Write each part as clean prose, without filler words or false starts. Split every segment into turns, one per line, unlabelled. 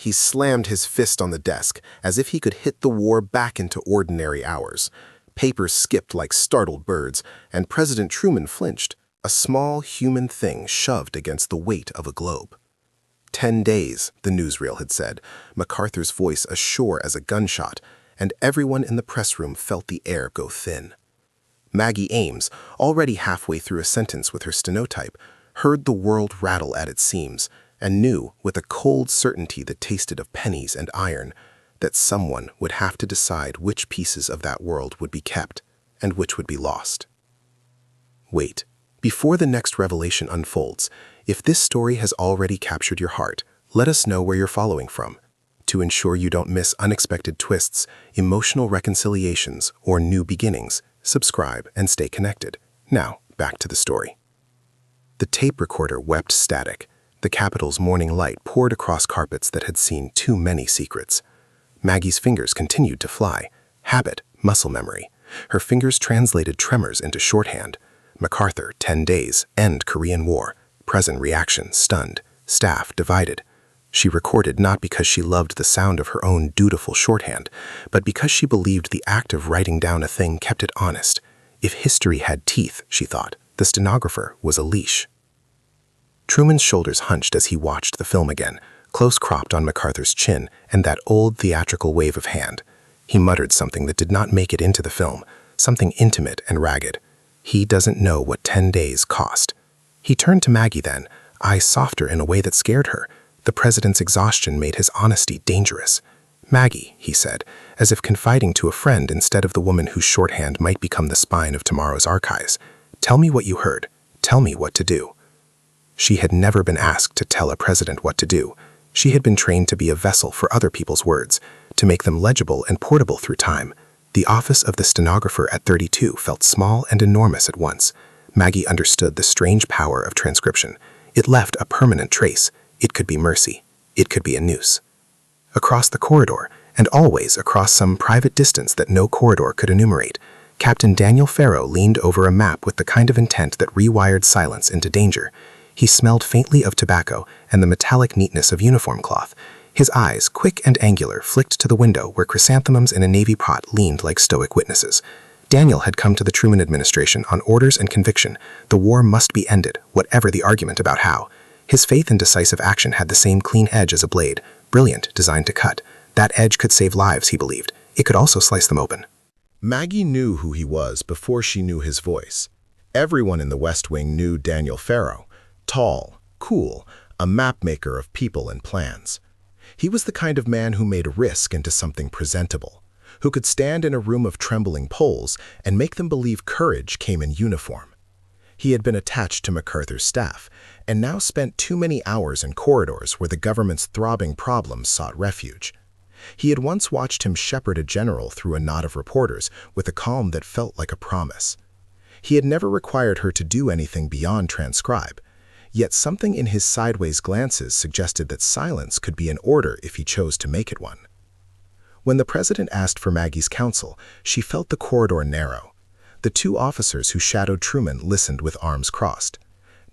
He slammed his fist on the desk, as if he could hit the war back into ordinary hours. Papers skipped like startled birds, and President Truman flinched, a small human thing shoved against the weight of a globe. 10 days, the newsreel had said, MacArthur's voice as sure as a gunshot, and everyone in the press room felt the air go thin. Maggie Ames, already halfway through a sentence with her stenotype, heard the world rattle at its seams, and knew, with a cold certainty that tasted of pennies and iron, that someone would have to decide which pieces of that world would be kept and which would be lost. Wait, before the next revelation unfolds, if this story has already captured your heart, let us know where you're following from. To ensure you don't miss unexpected twists, emotional reconciliations, or new beginnings, subscribe and stay connected. Now, back to the story. The tape recorder wept static. The Capitol's morning light poured across carpets that had seen too many secrets. Maggie's fingers continued to fly. Habit, muscle memory. Her fingers translated tremors into shorthand. MacArthur, 10 days, end Korean War. Present reaction, stunned. Staff, divided. She recorded not because she loved the sound of her own dutiful shorthand, but because she believed the act of writing down a thing kept it honest. If history had teeth, she thought, the stenographer was a leash. Truman's shoulders hunched as he watched the film again, close-cropped on MacArthur's chin and that old theatrical wave of hand. He muttered something that did not make it into the film, something intimate and ragged. He doesn't know what 10 days cost. He turned to Maggie then, eyes softer in a way that scared her. The president's exhaustion made his honesty dangerous. Maggie, he said, as if confiding to a friend instead of the woman whose shorthand might become the spine of tomorrow's archives. Tell me what you heard. Tell me what to do. She had never been asked to tell a president what to do. She had been trained to be a vessel for other people's words, to make them legible and portable through time. The office of the stenographer at 32 felt small and enormous at once. Maggie understood the strange power of transcription. It left a permanent trace. It could be mercy. It could be a noose. Across the corridor, and always across some private distance that no corridor could enumerate, Captain Daniel Farrow leaned over a map with the kind of intent that rewired silence into danger. He smelled faintly of tobacco and the metallic neatness of uniform cloth. His eyes, quick and angular, flicked to the window where chrysanthemums in a navy pot leaned like stoic witnesses. Daniel had come to the Truman administration on orders and conviction. The war must be ended, whatever the argument about how. His faith in decisive action had the same clean edge as a blade, brilliant, designed to cut. That edge could save lives, he believed. It could also slice them open.
Maggie knew who he was before she knew his voice. Everyone in the West Wing knew Daniel Farrow. Tall, cool, a mapmaker of people and plans. He was the kind of man who made risk into something presentable, who could stand in a room of trembling Poles and make them believe courage came in uniform. He had been attached to MacArthur's staff, and now spent too many hours in corridors where the government's throbbing problems sought refuge. He had once watched him shepherd a general through a knot of reporters with a calm that felt like a promise. He had never required her to do anything beyond transcribe, yet something in his sideways glances suggested that silence could be an order if he chose to make it one. When the president asked for Maggie's counsel, she felt the corridor narrow. The two officers who shadowed Truman listened with arms crossed.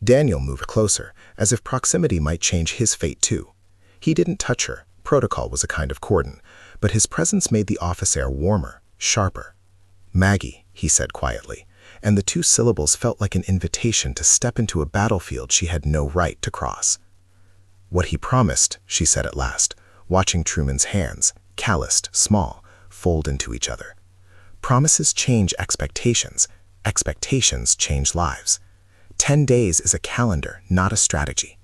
Daniel moved closer, as if proximity might change his fate too. He didn't touch her. Protocol was a kind of cordon, but his presence made the office air warmer, sharper. "Maggie," he said quietly, and the two syllables felt like an invitation to step into a battlefield she had no right to cross. "What he promised," she said at last, watching Truman's hands, calloused, small, fold into each other. "Promises change expectations. Expectations change lives. 10 days is a calendar, not a strategy."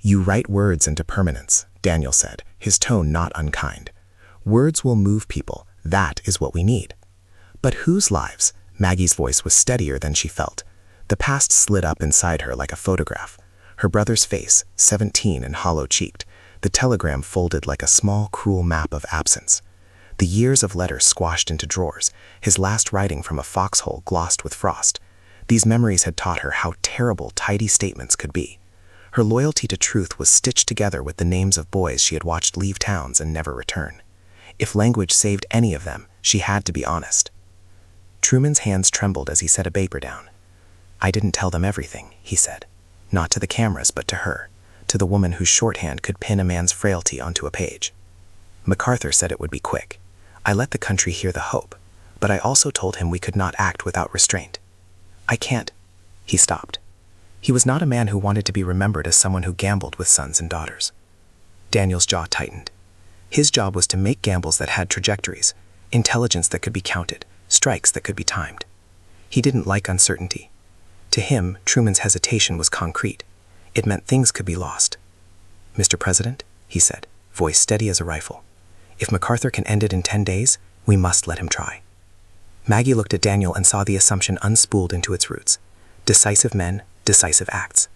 "You write words into permanence," Daniel said, his tone not unkind. "Words will move people. That is what we need." "But whose lives?" Maggie's voice was steadier than she felt. The past slid up inside her like a photograph. Her brother's face, 17 and hollow-cheeked. The telegram folded like a small, cruel map of absence. The years of letters squashed into drawers, his last writing from a foxhole glossed with frost. These memories had taught her how terrible tidy statements could be. Her loyalty to truth was stitched together with the names of boys she had watched leave towns and never return. If language saved any of them, she had to be honest. Truman's hands trembled as he set a paper down. "I didn't tell them everything," he said. "Not to the cameras, but to her.
to the woman whose shorthand could pin a man's frailty onto a page. MacArthur said it would be quick. I let the country hear the hope, but I also told him we could not act without restraint. I can't. He stopped. He was not a man who wanted to be remembered as someone who gambled with sons and daughters. Daniel's jaw tightened. His job was to make gambles that had trajectories, intelligence that could be counted, strikes that could be timed. He didn't like uncertainty. To him, Truman's hesitation was concrete. It meant things could be lost. "Mr. President," he said, voice steady as a rifle, "if MacArthur can end it in 10 days, we must let him try." Maggie looked at Daniel and saw the assumption unspooled into its roots. Decisive men, decisive acts.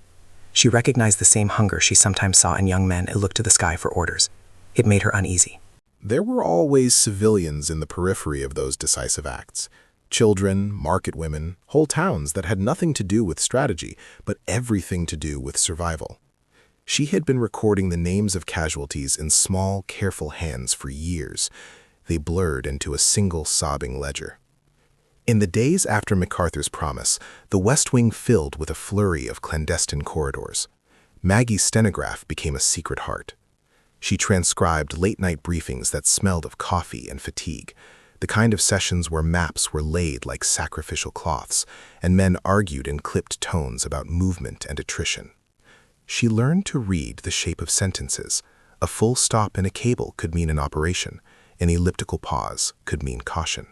She recognized the same hunger she sometimes saw in young men who looked to the sky for orders. It made her uneasy.
There were always civilians in the periphery of those decisive acts. Children, market women, whole towns that had nothing to do with strategy, but everything to do with survival. She had been recording the names of casualties in small, careful hands for years. They blurred into a single sobbing ledger. In the days after MacArthur's promise, the West Wing filled with a flurry of clandestine corridors. Maggie's stenograph became a secret heart. She transcribed late-night briefings that smelled of coffee and fatigue, the kind of sessions where maps were laid like sacrificial cloths, and men argued in clipped tones about movement and attrition. She learned to read the shape of sentences. A full stop in a cable could mean an operation. An elliptical pause could mean caution.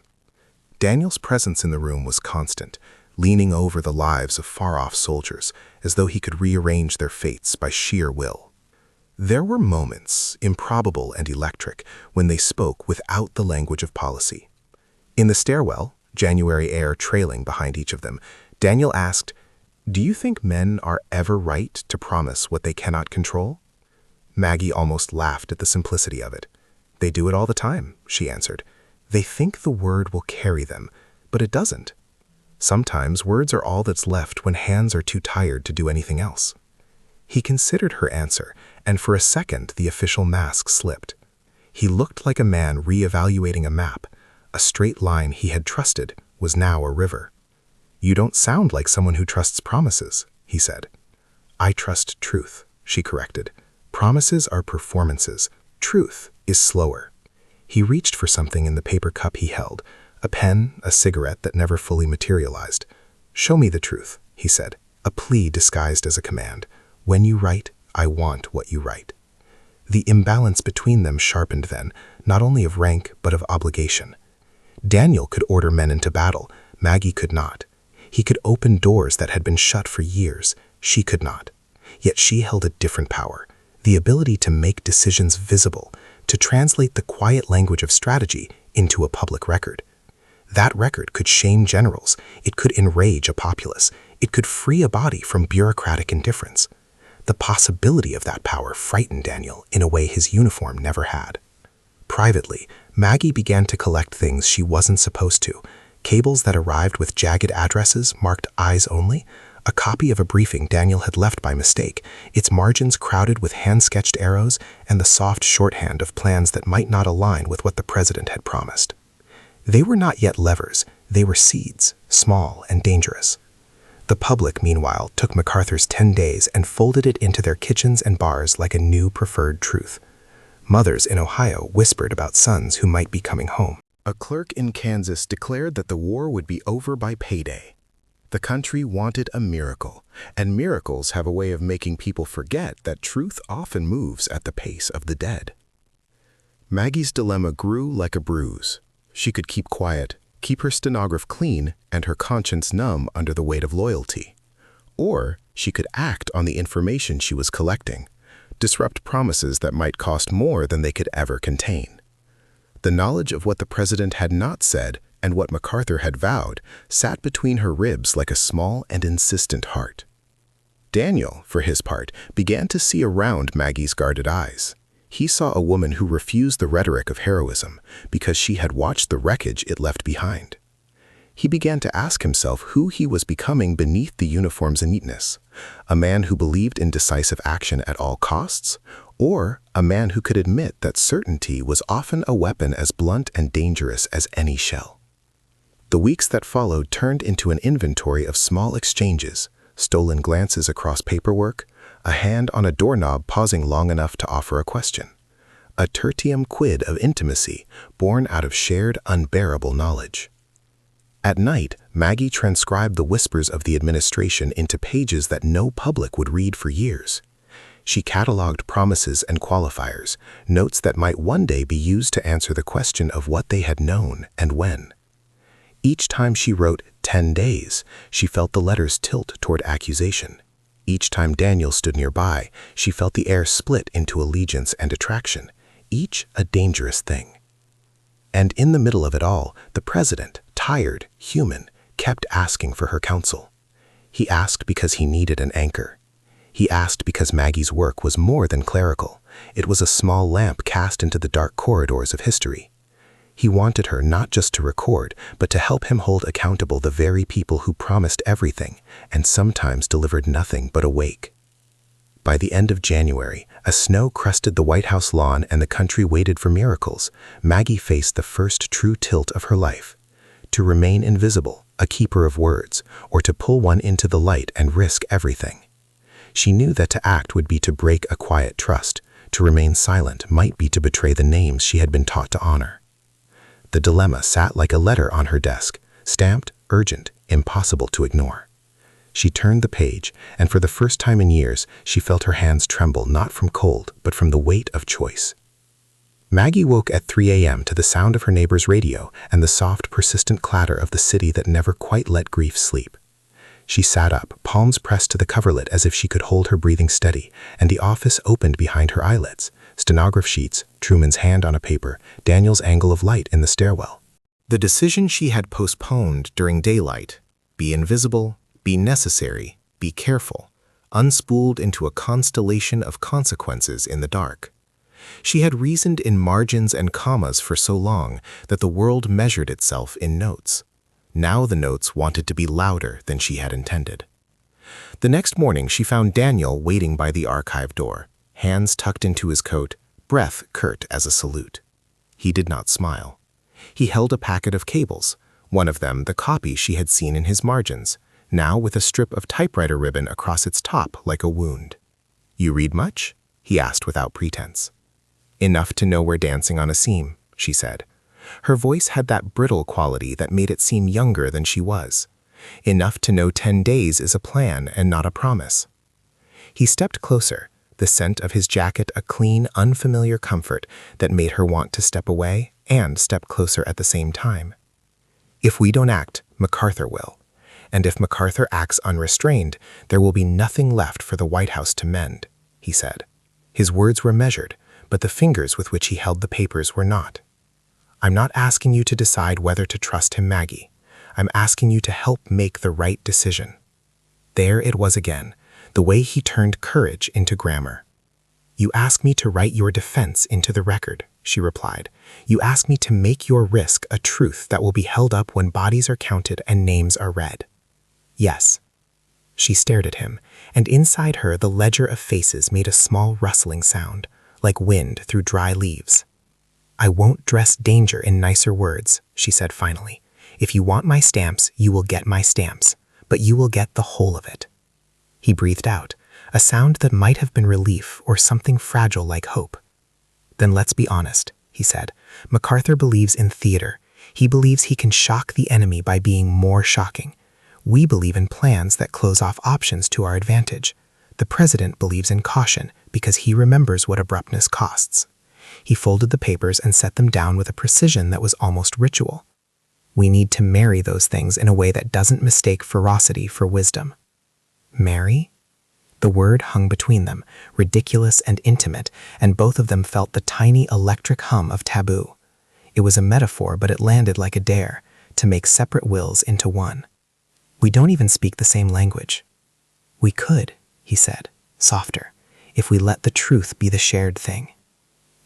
Daniel's presence in the room was constant, leaning over the lives of far-off soldiers, as though he could rearrange their fates by sheer will. There were moments, improbable and electric, when they spoke without the language of policy. In the stairwell, January air trailing behind each of them, Daniel asked, "Do you think men are ever right to promise what they cannot control?" Maggie almost laughed at the simplicity of it. "They do it all the time," she answered. "They think the word will carry them, but it doesn't. Sometimes words are all that's left when hands are too tired to do anything else." He considered her answer, and for a second the official mask slipped. He looked like a man re-evaluating a map. A straight line he had trusted was now a river. "You don't sound like someone who trusts promises," he said. "I trust truth," she corrected. "Promises are performances. Truth is slower." He reached for something in the paper cup he held, a pen, a cigarette that never fully materialized. "Show me the truth," he said, a plea disguised as a command. "When you write, I want what you write." The imbalance between them sharpened then, not only of rank but of obligation. Daniel could order men into battle, Maggie could not. He could open doors that had been shut for years, she could not. Yet she held a different power, the ability to make decisions visible, to translate the quiet language of strategy into a public record. That record could shame generals, it could enrage a populace, it could free a body from bureaucratic indifference. The possibility of that power frightened Daniel in a way his uniform never had. Privately, Maggie began to collect things she wasn't supposed to, cables that arrived with jagged addresses marked eyes only, a copy of a briefing Daniel had left by mistake, its margins crowded with hand-sketched arrows and the soft shorthand of plans that might not align with what the president had promised. They were not yet levers, they were seeds, small and dangerous. The public, meanwhile, took MacArthur's 10 days and folded it into their kitchens and bars like a new preferred truth. Mothers in Ohio whispered about sons who might be coming home.
A clerk in Kansas declared that the war would be over by payday. The country wanted a miracle, and miracles have a way of making people forget that truth often moves at the pace of the dead. Maggie's dilemma grew like a bruise. She could keep quiet, keep her stenograph clean, and her conscience numb under the weight of loyalty. Or she could act on the information she was collecting, disrupt promises that might cost more than they could ever contain. The knowledge of what the president had not said and what MacArthur had vowed sat between her ribs like a small and insistent heart. Daniel, for his part, began to see around Maggie's guarded eyes. He saw a woman who refused the rhetoric of heroism because she had watched the wreckage it left behind. He began to ask himself who he was becoming beneath the uniform's neatness, a man who believed in decisive action at all costs, or a man who could admit that certainty was often a weapon as blunt and dangerous as any shell. The weeks that followed turned into an inventory of small exchanges, stolen glances across paperwork,
a hand on a doorknob pausing long enough to offer a question. A tertium quid of intimacy born out of shared unbearable knowledge. At night, Maggie transcribed the whispers of the administration into pages that no public would read for years. She cataloged promises and qualifiers, notes that might one day be used to answer the question of what they had known and when. Each time she wrote 10 days, she felt the letters tilt toward accusation. Each time Daniel stood nearby, she felt the air split into allegiance and attraction, each a dangerous thing. And in the middle of it all, the president, tired, human, kept asking for her counsel. He asked because he needed an anchor. He asked because Maggie's work was more than clerical. It was a small lamp cast into the dark corridors of history. He wanted her not just to record, but to help him hold accountable the very people who promised everything and sometimes delivered nothing but a wake. By the end of January, as snow crusted the White House lawn and the country waited for miracles, Maggie faced the first true tilt of her life. To remain invisible, a keeper of words, or to pull one into the light and risk everything. She knew that to act would be to break a quiet trust. To remain silent might be to betray the names she had been taught to honor. The dilemma sat like a letter on her desk, stamped, urgent, impossible to ignore. She turned the page, and for the first time in years, she felt her hands tremble not from cold, but from the weight of choice. Maggie woke at 3 a.m. to the sound of her neighbor's radio and the soft, persistent clatter of the city that never quite let grief sleep. She sat up, palms pressed to the coverlet as if she could hold her breathing steady, and the office opened behind her eyelids. Stenograph sheets, Truman's hand on a paper, Daniel's angle of light in the stairwell.
The decision she had postponed during daylight, be invisible, be necessary, be careful, unspooled into a constellation of consequences in the dark. She had reasoned in margins and commas for so long that the world measured itself in notes. Now the notes wanted to be louder than she had intended. The next morning she found Daniel waiting by the archive door, hands tucked into his coat, breath curt as a salute. He did not smile. He held a packet of cables, one of them the copy she had seen in his margins, now with a strip of typewriter ribbon across its top like a wound. "You read much?" he asked without pretense. "Enough to know we're dancing on a seam," she said. Her voice had that brittle quality that made it seem younger than she was. "Enough to know 10 days is a plan and not a promise." He stepped closer, the scent of his jacket a clean, unfamiliar comfort that made her want to step away and step closer at the same time. "If we don't act, MacArthur will. And if MacArthur acts unrestrained, there will be nothing left for the White House to mend," he said. His words were measured, but the fingers with which he held the papers were not. "I'm not asking you to decide whether to trust him, Maggie. I'm asking you to help make the right decision." There it was again, the way he turned courage into grammar. "You ask me to write your defense into the record," she replied. "You ask me to make your risk a truth that will be held up when bodies are counted and names are read." "Yes." She stared at him, and inside her the ledger of faces made a small rustling sound, like wind through dry leaves. "I won't dress danger in nicer words," she said finally. "If you want my stamps, you will get my stamps, but you will get the whole of it." He breathed out, a sound that might have been relief or something fragile like hope. "Then let's be honest," he said. "MacArthur believes in theater. He believes he can shock the enemy by being more shocking. We believe in plans that close off options to our advantage. The president believes in caution because he remembers what abruptness costs." He folded the papers and set them down with a precision that was almost ritual. "We need to marry those things in a way that doesn't mistake ferocity for wisdom." Marry? The word hung between them, ridiculous and intimate, and both of them felt the tiny electric hum of taboo. It was a metaphor, but it landed like a dare, to make separate wills into one. "We don't even speak the same language." "We could," he said, softer, "if we let the truth be the shared thing."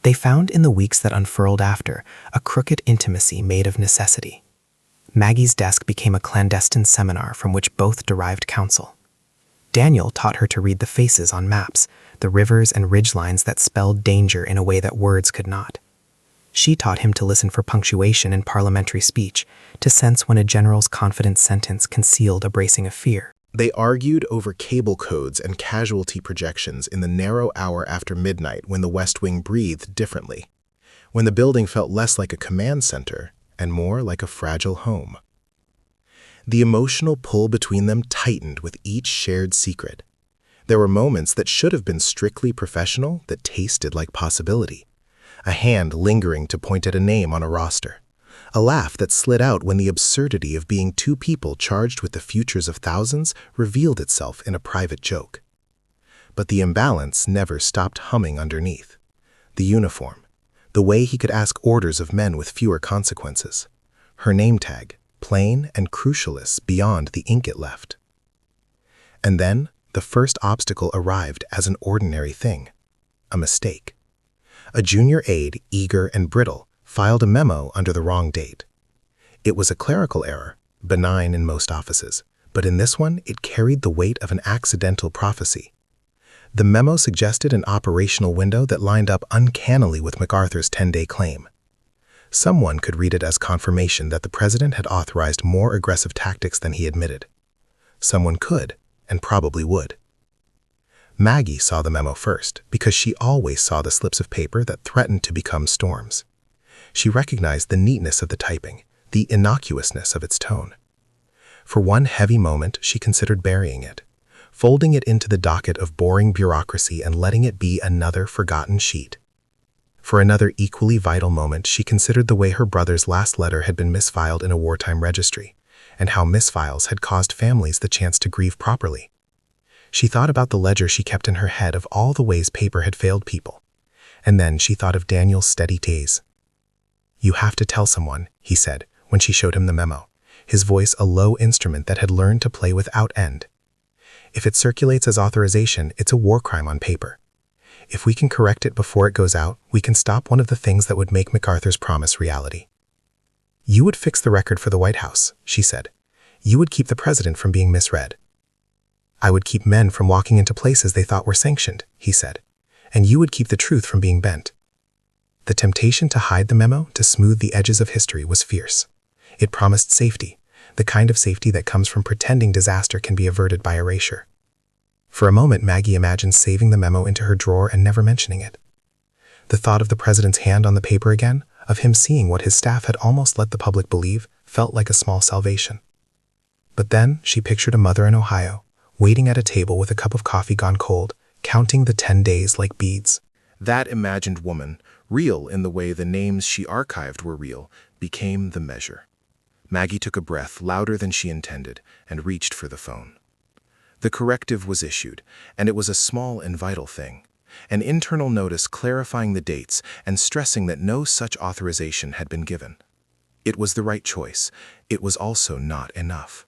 They found in the weeks that unfurled after a crooked intimacy made of necessity. Maggie's desk became a clandestine seminar from which both derived counsel. Daniel taught her to read the faces on maps, the rivers and ridgelines that spelled danger in a way that words could not. She taught him to listen for punctuation in parliamentary speech, to sense when a general's confident sentence concealed a bracing of fear.
They argued over cable codes and casualty projections in the narrow hour after midnight when the West Wing breathed differently, when the building felt less like a command center and more like a fragile home. The emotional pull between them tightened with each shared secret. There were moments that should have been strictly professional that tasted like possibility. A hand lingering to point at a name on a roster. A laugh that slid out when the absurdity of being two people charged with the futures of thousands revealed itself in a private joke. But the imbalance never stopped humming underneath. The uniform. The way he could ask orders of men with fewer consequences. Her name tag, plain and crucialist beyond the ink it left. And then, the first obstacle arrived as an ordinary thing. A mistake. A junior aide, eager and brittle, filed a memo under the wrong date. It was a clerical error, benign in most offices, but in this one it carried the weight of an accidental prophecy. The memo suggested an operational window that lined up uncannily with MacArthur's 10-day claim. Someone could read it as confirmation that the president had authorized more aggressive tactics than he admitted. Someone could, and probably would. Maggie saw the memo first because she always saw the slips of paper that threatened to become storms. She recognized the neatness of the typing, the innocuousness of its tone. For one heavy moment, she considered burying it, folding it into the docket of boring bureaucracy and letting it be another forgotten sheet. For another equally vital moment, she considered the way her brother's last letter had been misfiled in a wartime registry, and how misfiles had caused families the chance to grieve properly. She thought about the ledger she kept in her head of all the ways paper had failed people, and then she thought of Daniel's steady gaze. "You have to tell someone," he said, when she showed him the memo, his voice a low instrument that had learned to play without end. "If it circulates as authorization, it's a war crime on paper. If we can correct it before it goes out, we can stop one of the things that would make MacArthur's promise reality." "You would fix the record for the White House," she said. "You would keep the president from being misread." "I would keep men from walking into places they thought were sanctioned," he said. "And you would keep the truth from being bent." The temptation to hide the memo, to smooth the edges of history, was fierce. It promised safety, the kind of safety that comes from pretending disaster can be averted by erasure. For a moment, Maggie imagined saving the memo into her drawer and never mentioning it. The thought of the president's hand on the paper again, of him seeing what his staff had almost let the public believe, felt like a small salvation. But then she pictured a mother in Ohio, waiting at a table with a cup of coffee gone cold, counting the 10 days like beads.
That imagined woman, real in the way the names she archived were real, became the measure. Maggie took a breath louder than she intended and reached for the phone. The corrective was issued, and it was a small and vital thing. An internal notice clarifying the dates and stressing that no such authorization had been given. It was the right choice. It was also not enough.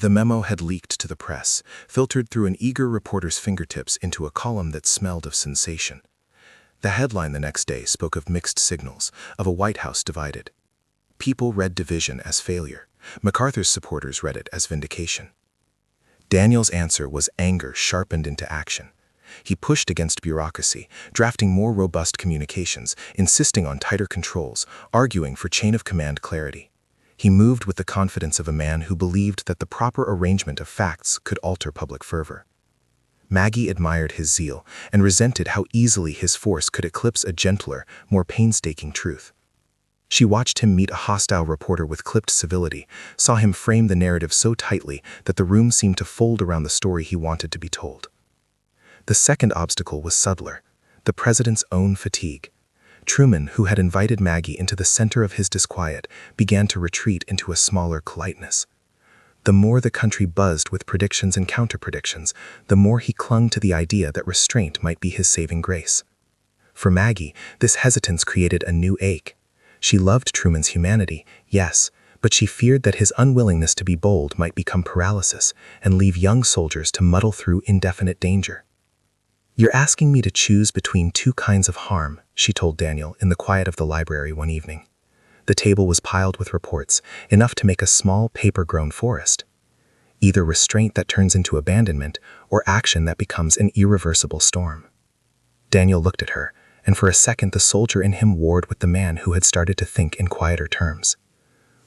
The memo had leaked to the press, filtered through an eager reporter's fingertips into a column that smelled of sensation. The headline the next day spoke of mixed signals, of a White House divided. People read division as failure. MacArthur's supporters read it as vindication. Daniel's answer was anger sharpened into action. He pushed against bureaucracy, drafting more robust communications, insisting on tighter controls, arguing for chain-of-command clarity. He moved with the confidence of a man who believed that the proper arrangement of facts could alter public fervor. Maggie admired his zeal and resented how easily his force could eclipse a gentler, more painstaking truth. She watched him meet a hostile reporter with clipped civility, saw him frame the narrative so tightly that the room seemed to fold around the story he wanted to be told. The second obstacle was subtler, the president's own fatigue. Truman, who had invited Maggie into the center of his disquiet, began to retreat into a smaller politeness. The more the country buzzed with predictions and counter-predictions, the more he clung to the idea that restraint might be his saving grace. For Maggie, this hesitance created a new ache. She loved Truman's humanity, yes, but she feared that his unwillingness to be bold might become paralysis and leave young soldiers to muddle through indefinite danger. "You're asking me to choose between two kinds of harm," she told Daniel in the quiet of the library one evening. The table was piled with reports, enough to make a small paper-grown forest. Either restraint that turns into abandonment, or action that becomes an irreversible storm. Daniel looked at her, and for a second the soldier in him warred with the man who had started to think in quieter terms.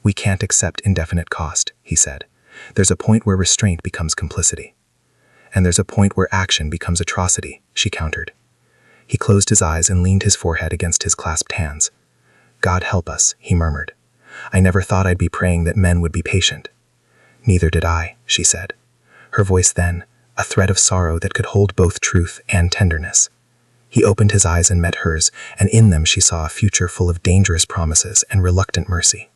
"We can't accept indefinite cost," he said.
There's a point where restraint becomes complicity. And there's a point where action becomes atrocity, she countered. He closed his eyes and leaned his forehead against his clasped hands. God help us, he murmured. I never thought I'd be praying that men would be patient. Neither did I, she said. Her voice then, a thread of sorrow that could hold both truth and tenderness. He opened his eyes and met hers, and in them she saw a future full of dangerous promises and reluctant mercy.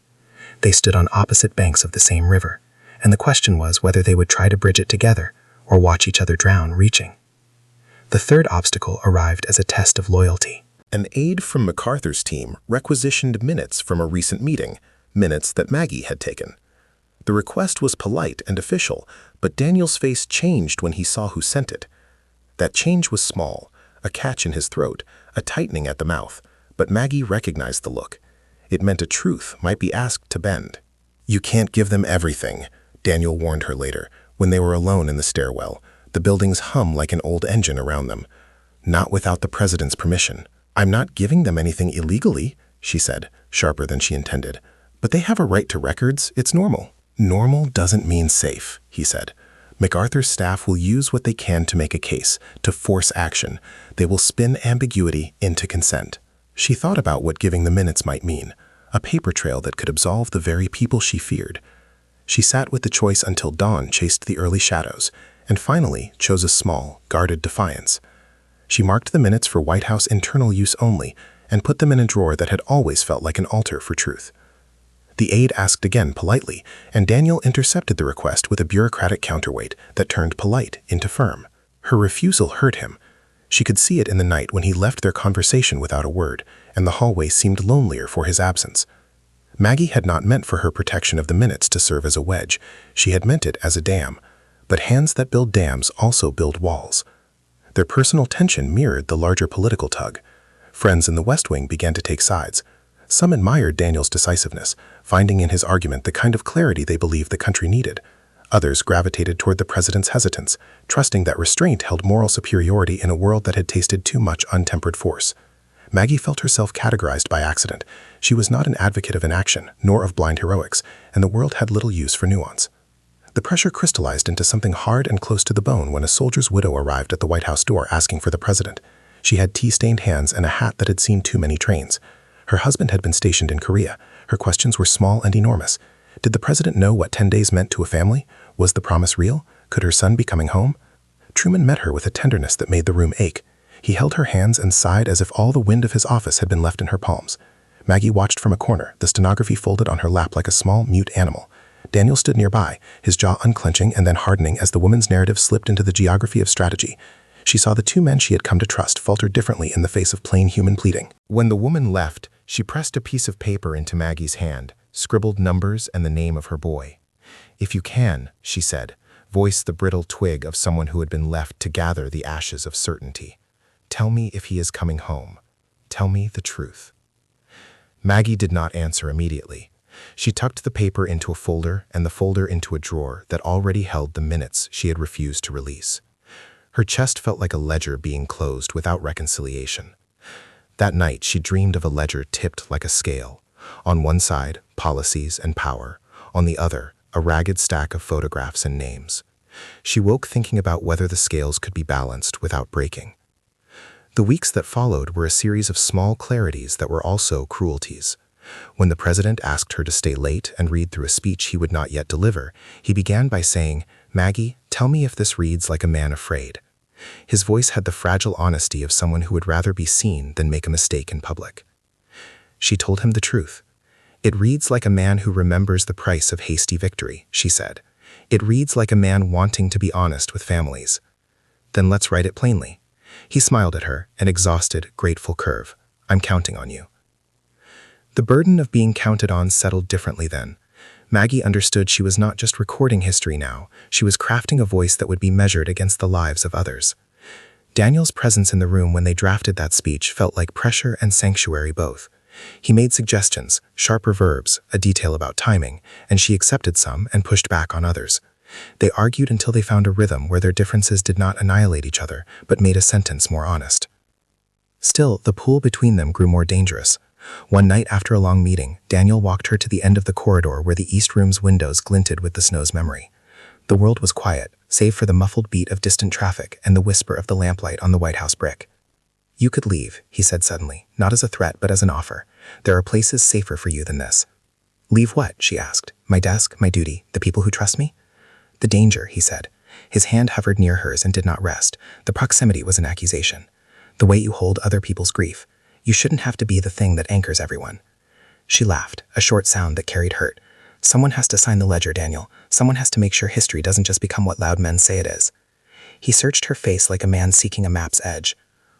They stood on opposite banks of the same river, and the question was whether they would try to bridge it together or watch each other drown, reaching. The third obstacle arrived as a test of loyalty.
An aide from MacArthur's team requisitioned minutes from a recent meeting, minutes that Maggie had taken. The request was polite and official, but Daniel's face changed when he saw who sent it. That change was small, a catch in his throat, a tightening at the mouth, but Maggie recognized the look. It meant a truth might be asked to bend. You can't give them everything, Daniel warned her later, when they were alone in the stairwell. The buildings hum like an old engine around them. Not without the president's permission. I'm not giving them anything illegally, she said, sharper than she intended. But they have a right to records, it's normal. Normal doesn't mean safe, he said. MacArthur's staff will use what they can to make a case, to force action. They will spin ambiguity into consent. She thought about what giving the minutes might mean, a paper trail that could absolve the very people she feared. She sat with the choice until dawn chased the early shadows, and finally chose a small, guarded defiance. She marked the minutes for White House internal use only and put them in a drawer that had always felt like an altar for truth. The aide asked again politely, and Daniel intercepted the request with a bureaucratic counterweight that turned polite into firm. Her refusal hurt him. She could see it in the night when he left their conversation without a word, and the hallway seemed lonelier for his absence. Maggie had not meant for her protection of the minutes to serve as a wedge. She had meant it as a dam. But hands that build dams also build walls. Their personal tension mirrored the larger political tug. Friends in the West Wing began to take sides. Some admired Daniel's decisiveness, finding in his argument the kind of clarity they believed the country needed. Others gravitated toward the president's hesitance, trusting that restraint held moral superiority in a world that had tasted too much untempered force. Maggie felt herself categorized by accident. She was not an advocate of inaction, nor of blind heroics, and the world had little use for nuance. The pressure crystallized into something hard and close to the bone when a soldier's widow arrived at the White House door asking for the president. She had tea-stained hands and a hat that had seen too many trains. Her husband had been stationed in Korea. Her questions were small and enormous. Did the president know what 10 days meant to a family? Was the promise real? Could her son be coming home? Truman met her with a tenderness that made the room ache. He held her hands and sighed as if all the wind of his office had been left in her palms. Maggie watched from a corner, the stenography folded on her lap like a small, mute animal. Daniel stood nearby, his jaw unclenching and then hardening as the woman's narrative slipped into the geography of strategy. She saw the two men she had come to trust falter differently in the face of plain human pleading. When the woman left, she pressed a piece of paper into Maggie's hand, scribbled numbers and the name of her boy. If you can, she said, voice the brittle twig of someone who had been left to gather the ashes of certainty. Tell me if he is coming home. Tell me the truth. Maggie did not answer immediately. She tucked the paper into a folder and the folder into a drawer that already held the minutes she had refused to release. Her chest felt like a ledger being closed without reconciliation. That night, she dreamed of a ledger tipped like a scale. On one side, policies and power. On the other, a ragged stack of photographs and names. She woke thinking about whether the scales could be balanced without breaking. The weeks that followed were a series of small clarities that were also cruelties. When the president asked her to stay late and read through a speech he would not yet deliver, he began by saying, "Maggie, tell me if this reads like a man afraid." His voice had the fragile honesty of someone who would rather be seen than make a mistake in public. She told him the truth. "It reads like a man who remembers the price of hasty victory," she said. "It reads like a man wanting to be honest with families." "Then let's write it plainly." He smiled at her, an exhausted, grateful curve. "I'm counting on you." The burden of being counted on settled differently then. Maggie understood she was not just recording history now, she was crafting a voice that would be measured against the lives of others. Daniel's presence in the room when they drafted that speech felt like pressure and sanctuary both. He made suggestions, sharper verbs, a detail about timing, and she accepted some and pushed back on others. They argued until they found a rhythm where their differences did not annihilate each other, but made a sentence more honest. Still, the pool between them grew more dangerous.
One night after a long meeting, Daniel walked her to the end of the corridor where the East Room's windows glinted with the snow's memory. The world was quiet, save for the muffled beat of distant traffic and the whisper of the lamplight on the White House brick. "You could leave," he said suddenly, not as a threat but as an offer. "There are places safer for you than this." "Leave what?" she asked. "My desk, my duty, the people who trust me?" "The danger," he said. His hand hovered near hers and did not rest. The proximity was an accusation. "The way you hold other people's grief. You shouldn't have to be the thing that anchors everyone." She laughed, a short sound that carried hurt. "Someone has to sign the ledger, Daniel. Someone has to make sure history doesn't just become what loud men say it is." He searched her face like a man seeking a map's edge.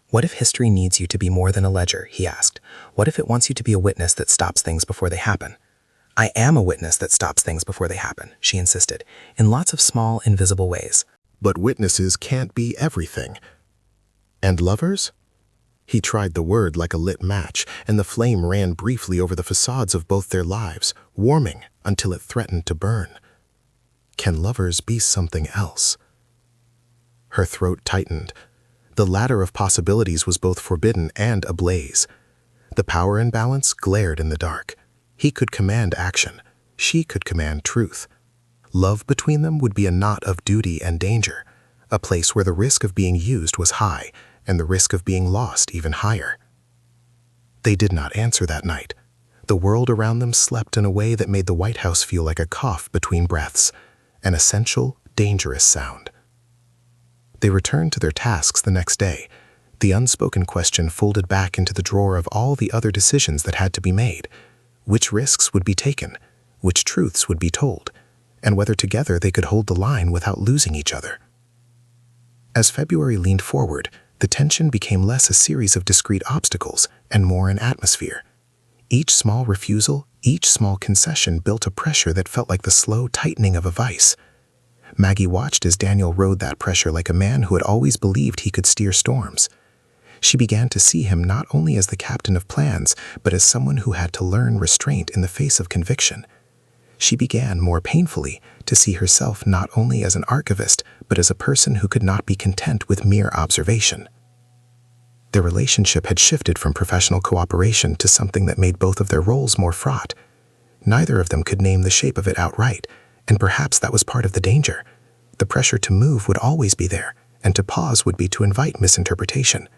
"What if history needs you to be more than a ledger?" he asked. "What if it wants you to be a witness that stops things before they happen?" "I am a witness that stops things before they happen," she insisted, in lots of small, invisible ways.
But witnesses can't be everything. And lovers? He tried the word like a lit match, and the flame ran briefly over the facades of both their lives, warming until it threatened to burn. Can lovers be something else? Her throat tightened. The ladder of possibilities was both forbidden and ablaze. The power imbalance glared in the dark. He could command action. She could command truth. Love between them would be a knot of duty and danger, a place where the risk of being used was high and the risk of being lost even higher. They did not answer that night. The world around them slept in a way that made the White House feel like a cough between breaths, an essential, dangerous sound. They returned to their tasks the next day, the unspoken question folded back into the drawer of all the other decisions that had to be made. Which risks would be taken, which truths would be told, and whether together they could hold the line without losing each other. As February leaned forward, the tension became less a series of discrete obstacles and more an atmosphere. Each small refusal, each small concession built a pressure that felt like the slow tightening of a vice. Maggie watched as Daniel rode that pressure like a man who had always believed he could steer storms. She began to see him not only as the captain of plans, but as someone who had to learn restraint in the face of conviction. She began, more painfully, to see herself not only as an archivist, but as a person who could not be content with mere observation. Their relationship had shifted from professional cooperation to something that made both of their roles more fraught. Neither of them could name the shape of it outright, and perhaps that was part of the danger. The pressure to move would always be there, and to pause would be to invite misinterpretation.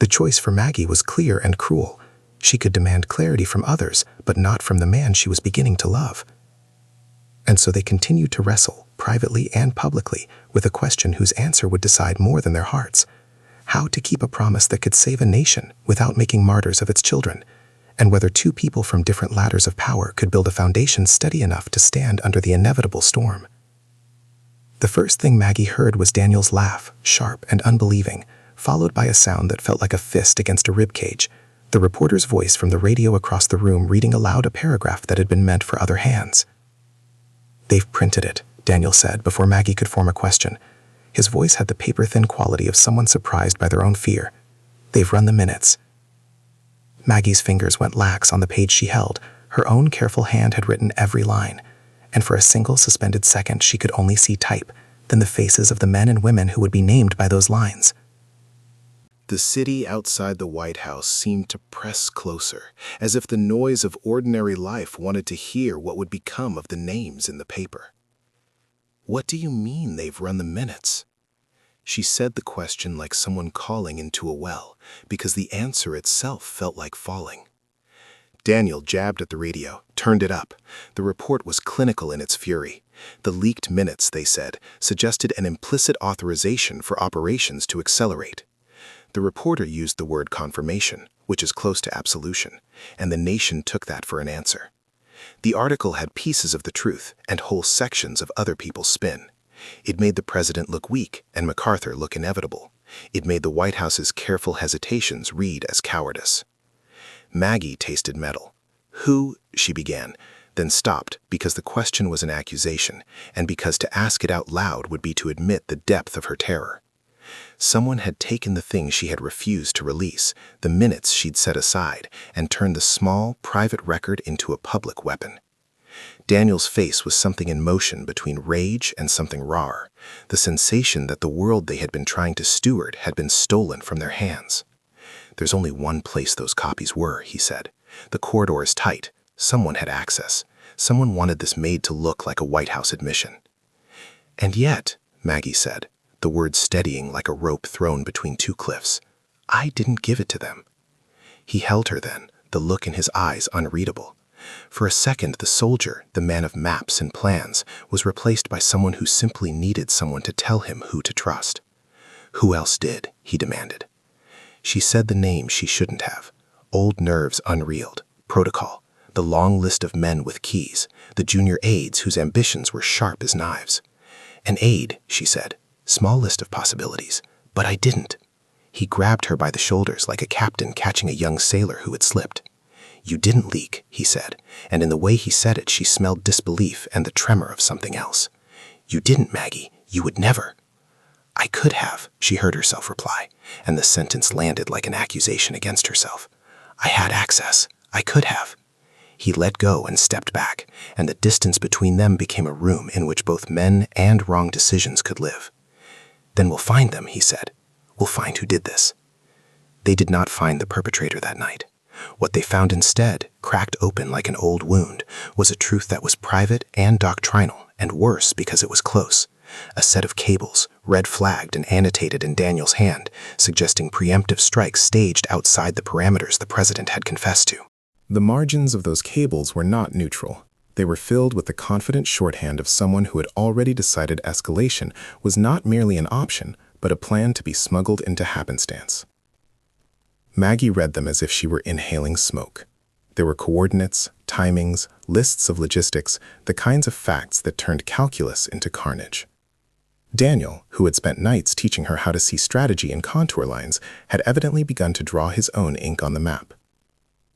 The choice for Maggie was clear and cruel. She could demand clarity from others, but not from the man she was beginning to love. And so they continued to wrestle, privately and publicly, with a question whose answer would decide more than their hearts. How to keep a promise that could save a nation without making martyrs of its children, and whether two people from different ladders of power could build a foundation steady enough to stand under the inevitable storm. The first thing Maggie heard was Daniel's laugh, sharp and unbelieving, followed by a sound that felt like a fist against a ribcage, the reporter's voice from the radio across the room reading aloud a paragraph that had been meant for other hands. "They've printed it," Daniel said before Maggie could form a question. His voice had the paper-thin quality of someone surprised by their own fear. "They've run the minutes." Maggie's fingers went lax on the page she held. Her own careful hand had written every line, and for a single suspended second she could only see type, then the faces of the men and women who would be named by those lines. The city outside the White House seemed to press closer, as if the noise of ordinary life wanted to hear what would become of the names in the paper. "What do you mean they've run the minutes?" She said the question like someone calling into a well, because the answer itself felt like falling. Daniel jabbed at the radio, turned it up. The report was clinical in its fury. The leaked minutes, they said, suggested an implicit authorization for operations to accelerate. The reporter used the word confirmation, which is close to absolution, and the nation took that for an answer. The article had pieces of the truth and whole sections of other people's spin. It made the president look weak and MacArthur look inevitable. It made the White House's careful hesitations read as cowardice. Maggie tasted metal. "Who?" she began, then stopped because the question was an accusation, and because to ask it out loud would be to admit the depth of her terror. Someone had taken the thing she had refused to release, the minutes she'd set aside, and turned the small, private record into a public weapon. Daniel's face was something in motion between rage and something rawer, the sensation that the world they had been trying to steward had been stolen from their hands. "There's only one place those copies were," he said.
The corridor is tight. Someone had access. Someone wanted this maid to look like a White House admission. And yet, Maggie said, the words steadying like a rope thrown between two cliffs, I didn't give it to them. He held her then, the look in his eyes unreadable. For a second, the soldier, the man of maps and plans, was replaced by someone who simply needed someone to tell him who to trust. Who else did? He demanded. She said the name she shouldn't have. Old nerves unreeled. Protocol. The long list of men with keys. The junior aides whose ambitions were sharp as knives. An aide, she said. Small list of possibilities. But I didn't. He grabbed her by the shoulders like a captain catching a young sailor who had slipped. You didn't leak, he said, and in the way he said it she smelled disbelief and the tremor of something else. You didn't, Maggie. You would never. I could have, she heard herself reply, and the sentence landed like an accusation against herself. I had access. I could have. He let go and stepped back, and the distance between them became a room in which both men and wrong decisions could live. Then we'll find them, he said. We'll find who did this. They did not find the perpetrator that night. What they found instead, cracked open like an old wound, was a truth that was private and doctrinal, and worse because it was close. A set of cables, red-flagged and annotated in Daniel's hand, suggesting preemptive strikes staged outside the parameters the president had confessed to.
The margins of those cables were not neutral. They were filled with the confident shorthand of someone who had already decided escalation was not merely an option, but a plan to be smuggled into happenstance. Maggie read them as if she were inhaling smoke. There were coordinates, timings, lists of logistics, the kinds of facts that turned calculus into carnage. Daniel, who had spent nights teaching her how to see strategy in contour lines, had evidently begun to draw his own ink on the map.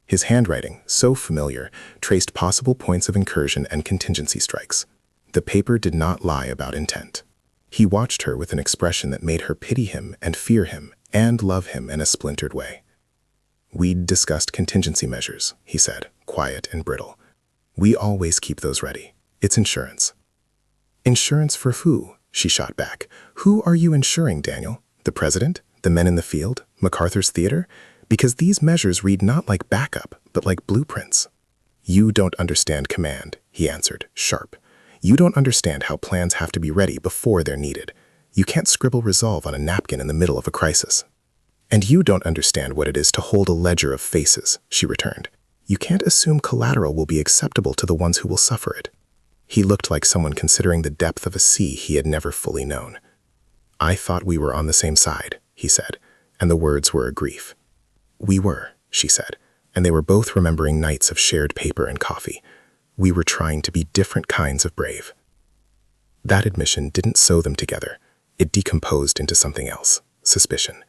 His handwriting, so familiar, traced possible points of incursion and contingency strikes. The paper did not lie about intent. He watched her with an expression that made her pity him and fear him and love him in a splintered way. We'd discussed contingency measures, he said, quiet and brittle. We always keep those ready. It's insurance. Insurance for who? She shot back. Who are you insuring, Daniel? The president? The men in the field? MacArthur's theater? Because these measures read not like backup, but like blueprints. You don't understand command, he answered, sharp. You don't understand how plans have to be ready before they're needed. You can't scribble resolve on a napkin in the middle of a crisis. And you don't understand what it is to hold a ledger of faces, she returned. You can't assume collateral will be acceptable to the ones who will suffer it. He looked like someone considering the depth of a sea he had never fully known. I thought we were on the same side, he said, and the words were a grief. We were, she said, and they were both remembering nights of shared paper and coffee. We were trying to be different kinds of brave. That admission didn't sew them together. It decomposed into something else, suspicion.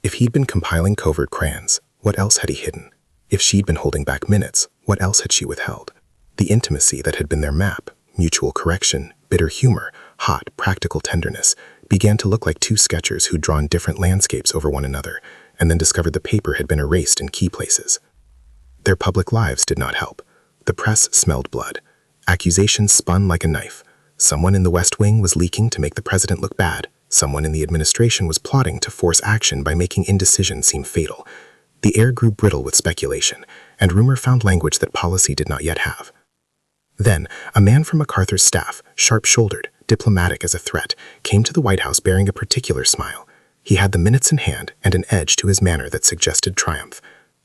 If he'd been compiling covert crayons, what else had he hidden? If she'd been holding back minutes, what else had she withheld? The intimacy that had been their map, mutual correction, bitter humor, hot, practical tenderness, began to look like two sketchers who'd drawn different landscapes over one another, and then discovered the paper had been erased in key places. Their public lives did not help. The press smelled blood. Accusations spun like a knife. Someone in the West Wing was leaking to make the president look bad. Someone in the administration was plotting to force action by making indecision seem fatal. The air grew brittle with speculation, and rumor found language that policy did not yet have. Then, a man from MacArthur's staff, sharp-shouldered, diplomatic as a threat, came to the White House bearing a particular smile. He had the minutes in hand and an edge to his manner that suggested triumph.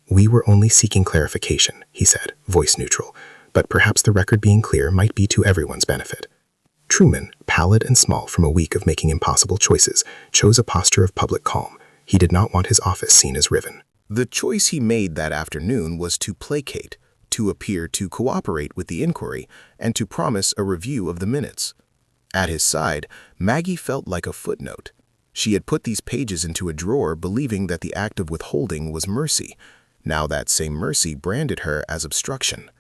We were only seeking clarification, he said, voice neutral, but perhaps the record being clear might be to everyone's benefit. Truman, pallid and small from a week of making impossible choices, chose a posture of public calm. He did not want his office seen as riven.
The choice he made that afternoon was to placate, to appear to cooperate with the inquiry, and to promise a review of the minutes. At his side, Maggie felt like a footnote. She had put these pages into a drawer believing that the act of withholding was mercy. Now that same mercy branded her as obstruction.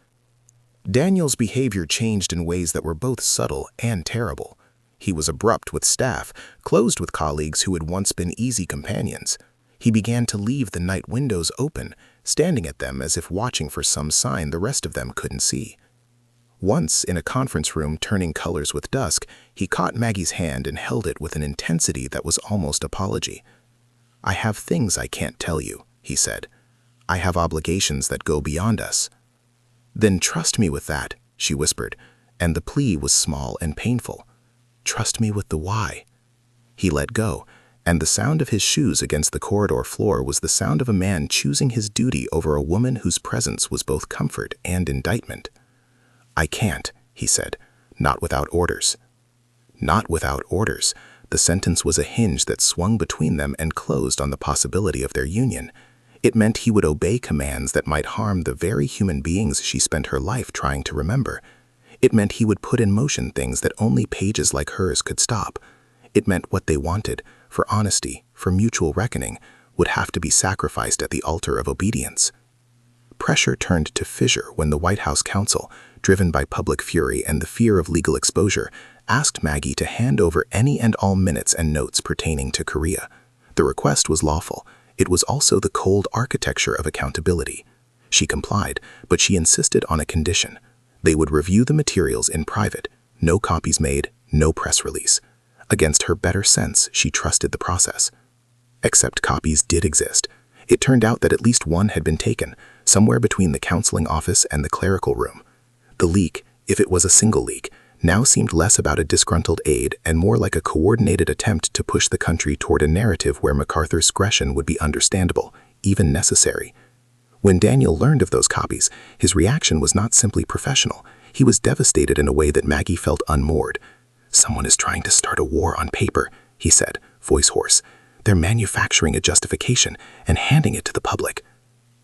Daniel's behavior changed in ways that were both subtle and terrible. He was abrupt with staff, closed with colleagues who had once been easy companions. He began to leave the night windows open, standing at them as if watching for some sign the rest of them couldn't see. Once, in a conference room turning colors with dusk, he caught Maggie's hand and held it with an intensity that was almost apology. "I have things I can't tell you," he said.
I have obligations that go beyond us." "Then trust me with that," she whispered, and the plea was small and painful. "Trust me with the why." He let go, and the sound of his shoes against the corridor floor was the sound of a man choosing his duty over a woman whose presence was both comfort and indictment. "I can't," he said, "not without orders." Not without orders. The sentence was a hinge that swung between them and closed on the possibility of their union. It meant he would obey commands that might harm the very human beings she spent her life trying to remember. It meant he would put in motion things that only pages like hers could stop. It meant what they wanted, for honesty, for mutual reckoning, would have to be sacrificed at the altar of obedience. Pressure turned to fissure when the White House counsel, driven by public fury and the fear of legal exposure, asked Maggie to hand over any and all minutes and notes pertaining to Korea. The request was lawful. It was also the cold architecture of accountability. She complied, but she insisted on a condition. They would review the materials in private, no copies made, no press release. Against her better sense, she trusted the process. Except copies did exist. It turned out that at least one had been taken, somewhere between the counseling office and the clerical room. The leak, if it was a single leak, now seemed less about a disgruntled aide and more like a coordinated attempt to push the country toward a narrative where MacArthur's aggression would be understandable, even necessary. When Daniel learned of those copies, his reaction was not simply professional. He was devastated in a way that Maggie felt unmoored. "Someone is trying to start a war on paper," he said, voice hoarse. "They're manufacturing a justification and handing it to the public."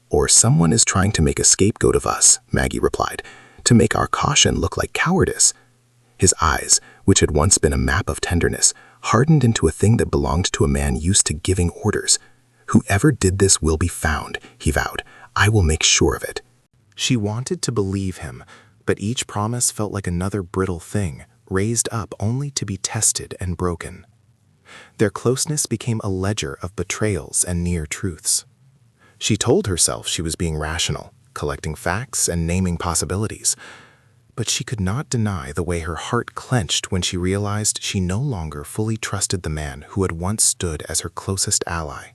"Or someone is trying to make a scapegoat of us," Maggie replied, "to make our caution look like cowardice." His eyes, which had once been a map of tenderness, hardened into a thing that belonged to a man used to giving orders. "Whoever did this will be found," he vowed. "I will make sure of it."
She wanted to believe him, but each promise felt like another brittle thing, raised up only to be tested and broken. Their closeness became a ledger of betrayals and near truths. She told herself she was being rational, collecting facts and naming possibilities. But she could not deny the way her heart clenched when she realized she no longer fully trusted the man who had once stood as her closest ally.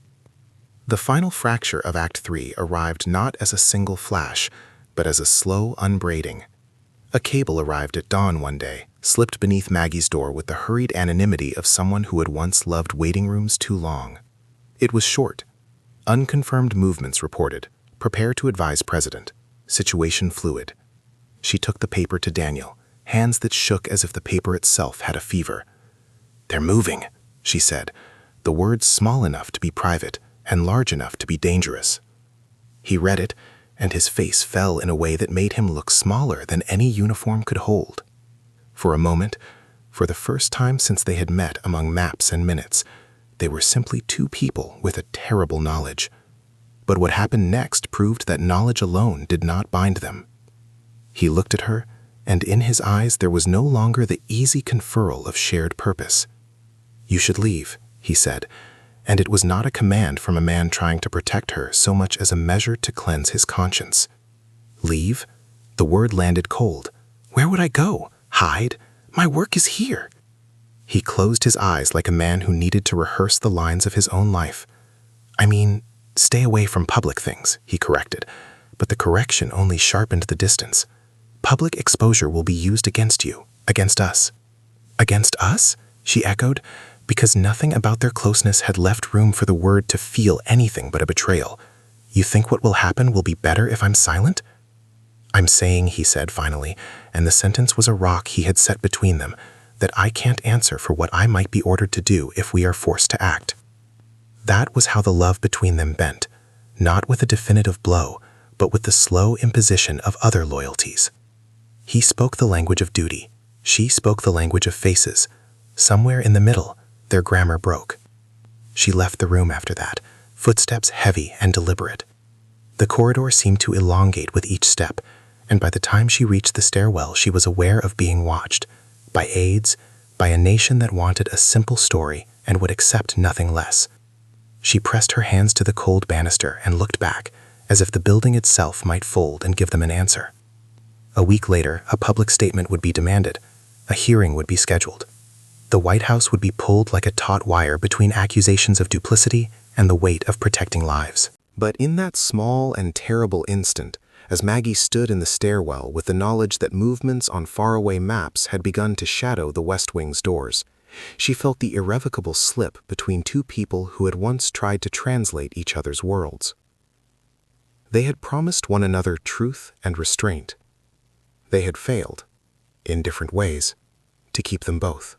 The final fracture of Act 3 arrived not as a single flash, but as a slow unbraiding. A cable arrived at dawn one day, slipped beneath Maggie's door with the hurried anonymity of someone who had once loved waiting rooms too long. It was short. "Unconfirmed movements reported. Prepare to advise President. Situation fluid." She took the paper to Daniel, hands that shook as if the paper itself had a fever. "They're moving," she said, the words small enough to be private and large enough to be dangerous. He read it, and his face fell in a way that made him look smaller than any uniform could hold. For a moment, for the first time since they had met among maps and minutes, they were simply two people with a terrible knowledge. But what happened next proved that knowledge alone did not bind them. He looked at her, and in his eyes there was no longer the easy conferral of shared purpose. "You should leave," he said, and it was not a command from a man trying to protect her so much as a measure to cleanse his conscience. "Leave?" The word landed cold. "Where would I go? Hide? My work is here." He closed his eyes like a man who needed to rehearse the lines of his own life. "I mean, stay away from public things," he corrected, but the correction only sharpened the distance. "Public exposure will be used against you, against us." "Against us?" she echoed, because nothing about their closeness had left room for the word to feel anything but a betrayal. "You think what will happen will be better if I'm silent?" "I'm saying," he said finally, and the sentence was a rock he had set between them, "that I can't answer for what I might be ordered to do if we are forced to act." That was how the love between them bent, not with a definitive blow, but with the slow imposition of other loyalties. He spoke the language of duty. She spoke the language of faces. Somewhere in the middle, their grammar broke. She left the room after that, footsteps heavy and deliberate. The corridor seemed to elongate with each step, and by the time she reached the stairwell, she was aware of being watched, by aides, by a nation that wanted a simple story and would accept nothing less. She pressed her hands to the cold banister and looked back, as if the building itself might fold and give them an answer. A week later, a public statement would be demanded. A hearing would be scheduled. The White House would be pulled like a taut wire between accusations of duplicity and the weight of protecting lives. But in that small and terrible instant, as Maggie stood in the stairwell with the knowledge that movements on faraway maps had begun to shadow the West Wing's doors, she felt the irrevocable slip between two people who had once tried to translate each other's worlds. They had promised one another truth and restraint. They had failed, in different ways, to keep them both.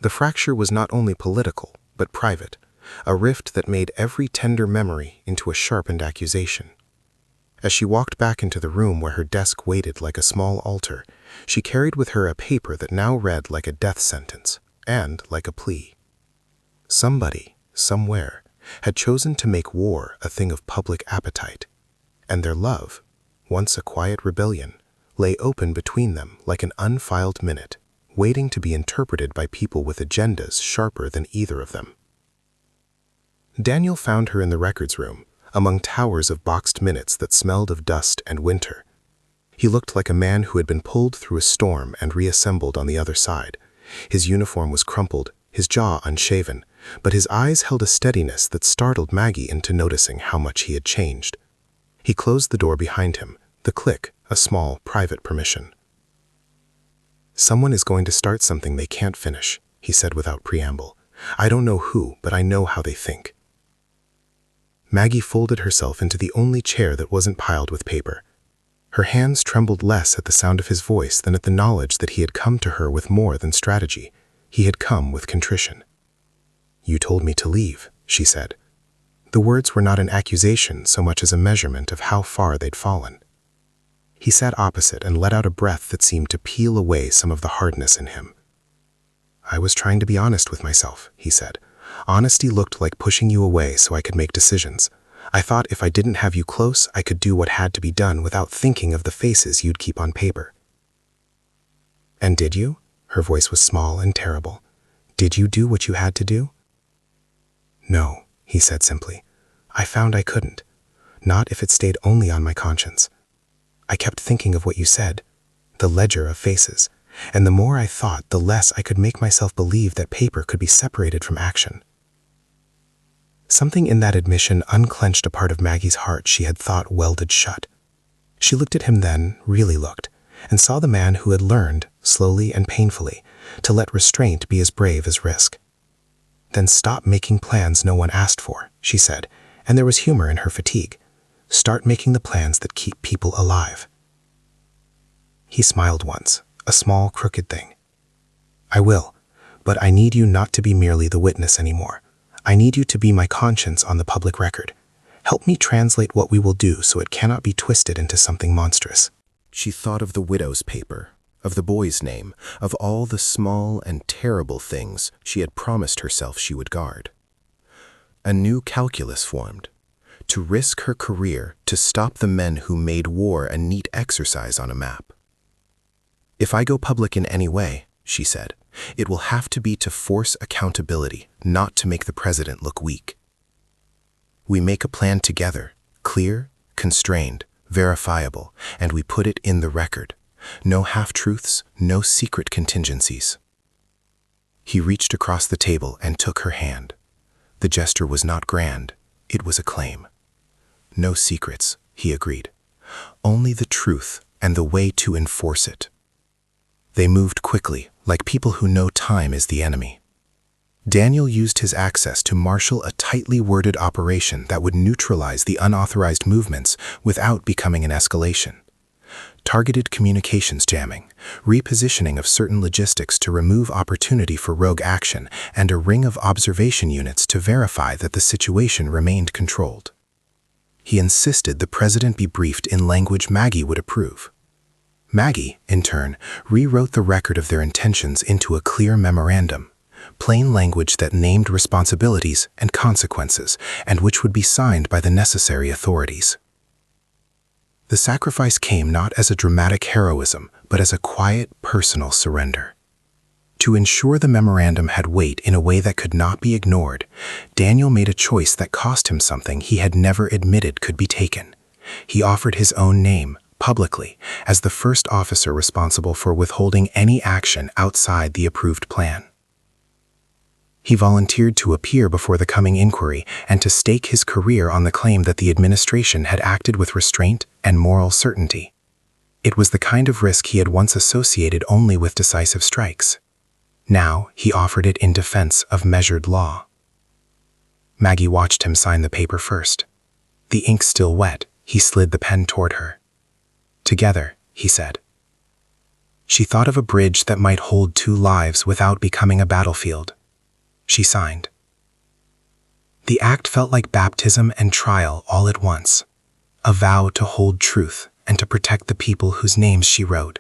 The fracture was not only political, but private, a rift that made every tender memory into a sharpened accusation. As she walked back into the room where her desk waited like a small altar, she carried with her a paper that now read like a death sentence, and like a plea. Somebody, somewhere, had chosen to make war a thing of public appetite, and their love, once a quiet rebellion, lay open between them like an unfiled minute, waiting to be interpreted by people with agendas sharper than either of them. Daniel found her in the records room, among towers of boxed minutes that smelled of dust and winter. He looked like a man who had been pulled through a storm and reassembled on the other side. His uniform was crumpled, his jaw unshaven, but his eyes held a steadiness that startled Maggie into noticing how much he had changed. He closed the door behind him, the click a small, private permission. "Someone is going to start something they can't finish," he said without preamble. "I don't know who, but I know how they think." Maggie folded herself into the only chair that wasn't piled with paper. Her hands trembled less at the sound of his voice than at the knowledge that he had come to her with more than strategy. He had come with contrition. "You told me to leave," she said. The words were not an accusation so much as a measurement of how far they'd fallen. He sat opposite and let out a breath that seemed to peel away some of the hardness in him. "I was trying to be honest with myself," he said. "Honesty looked like pushing you away so I could make decisions. I thought if I didn't have you close, I could do what had to be done without thinking of the faces you'd keep on paper." "And did you?" Her voice was small and terrible. "Did you do what you had to do?" "No," he said simply. "I found I couldn't. Not if it stayed only on my conscience. I kept thinking of what you said, the ledger of faces, and the more I thought, the less I could make myself believe that paper could be separated from action." Something in that admission unclenched a part of Maggie's heart she had thought welded shut. She looked at him then, really looked, and saw the man who had learned, slowly and painfully, to let restraint be as brave as risk. "Then stop making plans no one asked for," she said, and there was humor in her fatigue. "Start making the plans that keep people alive." He smiled once, a small, crooked thing. "I will, but I need you not to be merely the witness anymore. I need you to be my conscience on the public record. Help me translate what we will do so it cannot be twisted into something monstrous." She thought of the widow's paper, of the boy's name, of all the small and terrible things she had promised herself she would guard. A new calculus formed. To risk her career to stop the men who made war a neat exercise on a map. "If I go public in any way," she said, "it will have to be to force accountability, not to make the president look weak. We make a plan together, clear, constrained, verifiable, and we put it in the record. No half-truths, no secret contingencies." He reached across the table and took her hand. The gesture was not grand, it was a claim. "No secrets," he agreed. "Only the truth and the way to enforce it." They moved quickly, like people who know time is the enemy. Daniel used his access to marshal a tightly worded operation that would neutralize the unauthorized movements without becoming an escalation. Targeted communications jamming, repositioning of certain logistics to remove opportunity for rogue action, and a ring of observation units to verify that the situation remained controlled. He insisted the president be briefed in language Maggie would approve. Maggie, in turn, rewrote the record of their intentions into a clear memorandum, plain language that named responsibilities and consequences, and which would be signed by the necessary authorities. The sacrifice came not as a dramatic heroism, but as a quiet, personal surrender. To ensure the memorandum had weight in a way that could not be ignored, Daniel made a choice that cost him something he had never admitted could be taken. He offered his own name, publicly, as the first officer responsible for withholding any action outside the approved plan.
He volunteered to appear before the coming inquiry and to stake his career on the claim that the administration had acted with restraint and moral certainty. It was the kind of risk he had once associated only with decisive strikes. Now he offered it in defense of measured law. Maggie watched him sign the paper first. The ink still wet, he slid the pen toward her. "Together," he said. She thought of a bridge that might hold two lives without becoming a battlefield. She signed. The act felt like baptism and trial all at once. A vow to hold truth and to protect the people whose names she wrote,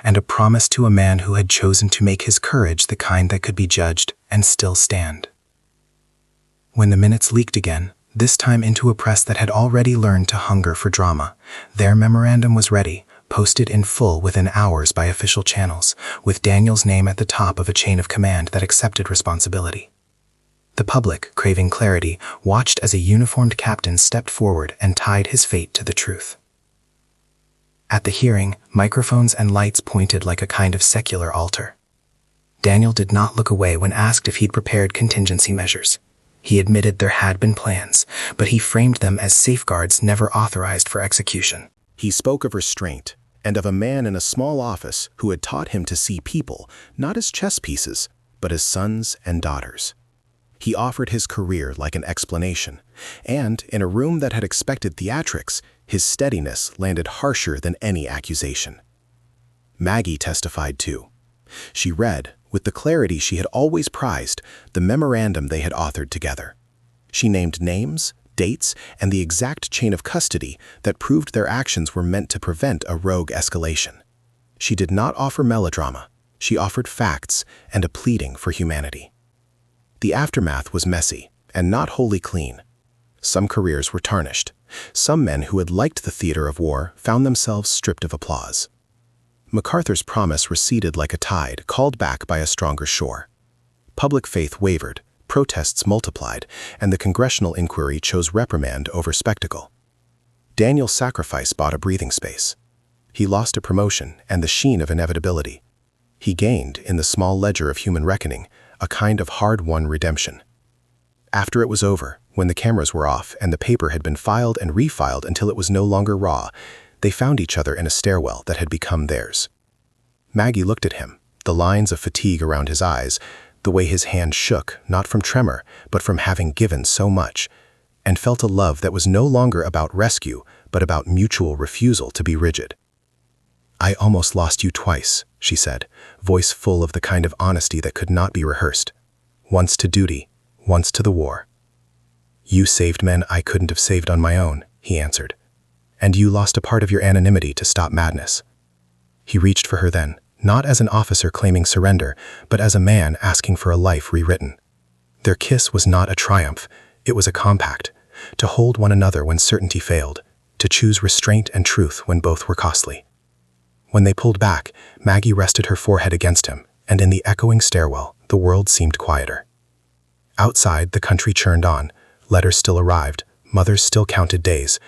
and a promise to a man who had chosen to make his courage the kind that could be judged and still stand. When the minutes leaked again, this time into a press that had already learned to hunger for drama, their memorandum was ready, posted in full within hours by official channels, with Daniel's name at the top of a chain of command that accepted responsibility. The public, craving clarity, watched as a uniformed captain stepped forward and tied his fate to the truth. At the hearing, microphones and lights pointed like a kind of secular altar. Daniel did not look away when asked if he'd prepared contingency measures. He admitted there had been plans, but he framed them as safeguards never authorized for execution.
He spoke of restraint, and of a man in a small office who had taught him to see people not as chess pieces, but as sons and daughters. He offered his career like an explanation, and in a room that had expected theatrics, his steadiness landed harsher than any accusation. Maggie testified too. She read, with the clarity she had always prized, the memorandum they had authored together. She named names, dates, and the exact chain of custody that proved their actions were meant to prevent a rogue escalation. She did not offer melodrama. She offered facts and a pleading for humanity. The aftermath was messy and not wholly clean. Some careers were tarnished. Some men who had liked the theater of war found themselves stripped of applause. MacArthur's promise receded like a tide called back by a stronger shore. Public faith wavered, protests multiplied, and the congressional inquiry chose reprimand over spectacle. Daniel's sacrifice bought a breathing space. He lost a promotion and the sheen of inevitability. He gained, in the small ledger of human reckoning, a kind of hard-won redemption. After it was over, when the cameras were off and the paper had been filed and refiled until it was no longer raw, they found each other in a stairwell that had become theirs. Maggie looked at him, the lines of fatigue around his eyes, the way his hand shook, not from tremor, but from having given so much, and felt a love that was no longer about rescue, but about mutual refusal to be rigid. "I almost lost you twice," she said, voice full of the kind of honesty that could not be rehearsed. "Once to duty, once to the war." "You saved men I couldn't have saved on my own," he answered. "And you lost a part of your anonymity to stop madness." He reached for her then, not as an officer claiming surrender, but as a man asking for a life rewritten. Their kiss was not a triumph, it was a compact, to hold one another when certainty failed, to choose restraint and truth when both were costly. When they pulled back, Maggie rested her forehead against him, and in the echoing stairwell, the world seemed quieter. Outside, the country churned on, letters still arrived, mothers still counted days,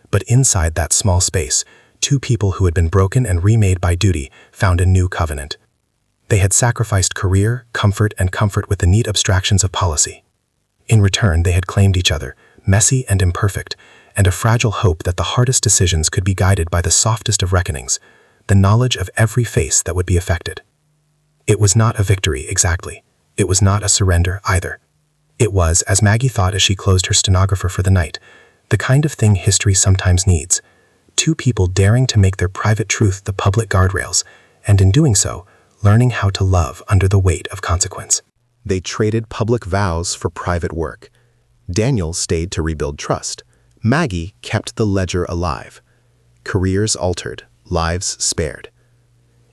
but inside that small space, two people who had been broken and remade by duty found a new covenant. They had sacrificed career, comfort, and comfort with the neat abstractions of policy. In return, they had claimed each other, messy and imperfect, and a fragile hope that the hardest decisions could be guided by the softest of reckonings, the knowledge of every face that would be affected. It was not a victory, exactly. It was not a surrender, either. It was, as Maggie thought as she closed her stenographer for the night, the kind of thing history sometimes needs. Two people daring to make their private truth the public guardrails, and in doing so, learning how to love under the weight of consequence. They traded public vows for private work. Daniel stayed to rebuild trust. Maggie kept the ledger alive. Careers altered, lives spared.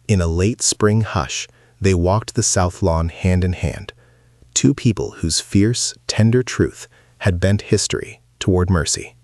In a late spring hush, they walked the South Lawn hand in hand. Two people whose fierce, tender truth had bent history toward mercy.